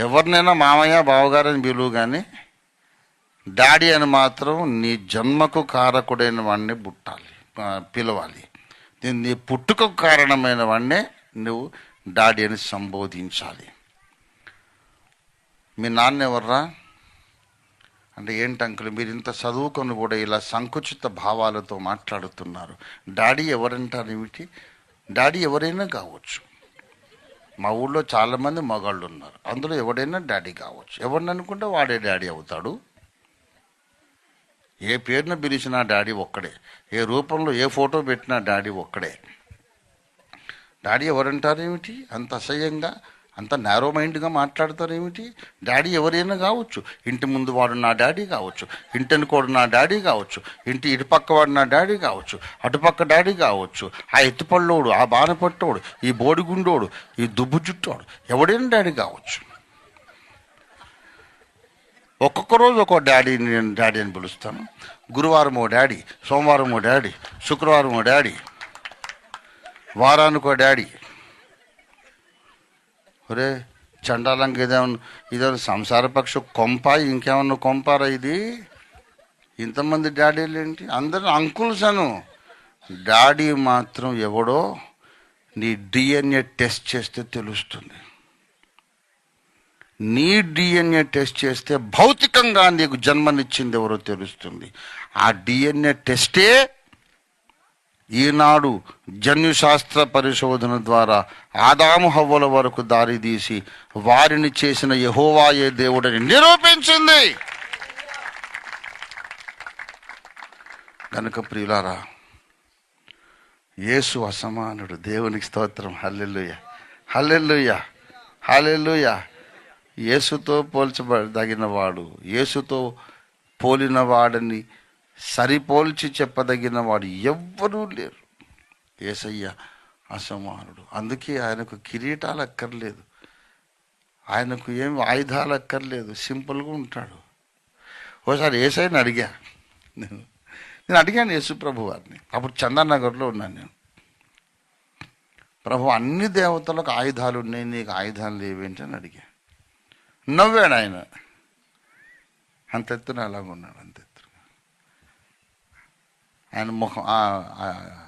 ఎవరినైనా మామయ్య బావగారు అని పిలువు, కానీ డాడీ అని మాత్రం నీ జన్మకు కారకుడైన వాడిని పిలవాలి. నీ పుట్టుకకు కారణమైన వాడినే నువ్వు డాడీ అని సంబోధించాలి. మీ నాన్న ఎవర్రా అంటే, ఏంటి అంకుల్ మీరు ఇంత చదువుకొని కూడా ఇలా సంకుచిత భావాలతో మాట్లాడుతున్నారు? డాడీ ఎవరంటారు ఏమిటి? డాడీ ఎవరైనా కావచ్చు. మా ఊళ్ళో చాలామంది మగాళ్ళు ఉన్నారు, అందులో ఎవడైనా డాడీ కావచ్చు. ఎవరిని అనుకుంటే వాడే డాడీ అవుతాడు. ఏ పేరున పిలిచినా డాడీ ఒక్కడే, ఏ రూపంలో ఏ ఫోటో పెట్టినా డాడీ ఒక్కడే. డాడీ ఎవరంటారు ఏమిటి? అంత అసహ్యంగా, అంత నారో మైండ్గా మాట్లాడతారు ఏమిటి? డాడీ ఎవరైనా కావచ్చు. ఇంటి ముందు వాడు నా డాడీ కావచ్చు, ఇంటి వెనుకోడు నా డాడీ కావచ్చు, ఇంటి ఇటుపక్క వాడు నా డాడీ కావచ్చు, అటుపక్క డాడీ కావచ్చు, ఆ ఎత్తుపళ్ళోడు, ఆ బాణపట్టోడు, ఈ బోడిగుండోడు, ఈ దుబ్బు జుట్టోడు, ఎవడైనా డాడీ కావచ్చు. ఒక్కొక్క రోజు ఒక్కొక్క డాడీని నేను డాడీ అని పిలుస్తాను. గురువారం ఓ డాడీ, సోమవారం ఓ డాడీ, శుక్రవారం ఓ డాడీ, వారానికి ఓ డాడీ. ఒరే చండాలంగా ఇదేమన్నా సంసార పక్ష కొంప, ఇంకేమన్నా కొంపారా ఇది? ఇంతమంది డాడీలు ఏంటి? అందరూ అంకుల్స్ అను. డాడీ మాత్రం ఎవడో నీ డిఎన్ఏ టెస్ట్ చేస్తే తెలుస్తుంది. నీ డిఎన్ఏ టెస్ట్ చేస్తే భౌతికంగా నీకు జన్మనిచ్చింది ఎవరో తెలుస్తుంది. ఆ డిఎన్ఏ టెస్టే ఈనాడు జన్యుశాస్త్ర పరిశోధన ద్వారా ఆదాము హవ్వల వరకు దారితీసి వారిని చేసిన యెహోవాయే దేవుడని నిరూపించింది. కనుక ప్రియులారా, యేసు అసమానుడు. దేవునికి స్తోత్రం. హల్లెలూయా, హల్లెలూయా, హల్లెలూయా. యేసుతో పోల్చదగిన వాడు, యేసుతో పోలిన వాడని సరిపోల్చి చెప్పదగిన వాడు ఎవ్వరూ లేరు. యేసయ్య అసమానుడు. అందుకే ఆయనకు కిరీటాలు అక్కర్లేదు, ఆయనకు ఏం ఆయుధాలు అక్కర్లేదు, సింపుల్గా ఉంటాడు. ఓసారి యేసయ్యని అడిగా, నేను అడిగాను యేసు ప్రభు వారిని. అప్పుడు చందానగర్లో ఉన్నాను నేను. ప్రభు, అన్ని దేవతలకు ఆయుధాలు ఉన్నాయి, నీకు ఆయుధాలు లేవేంటి అని అడిగా. నవ్వాడు ఆయన. అంతెత్తున అలాగున్నాడు, అంతెత్తున ఆయన ముఖం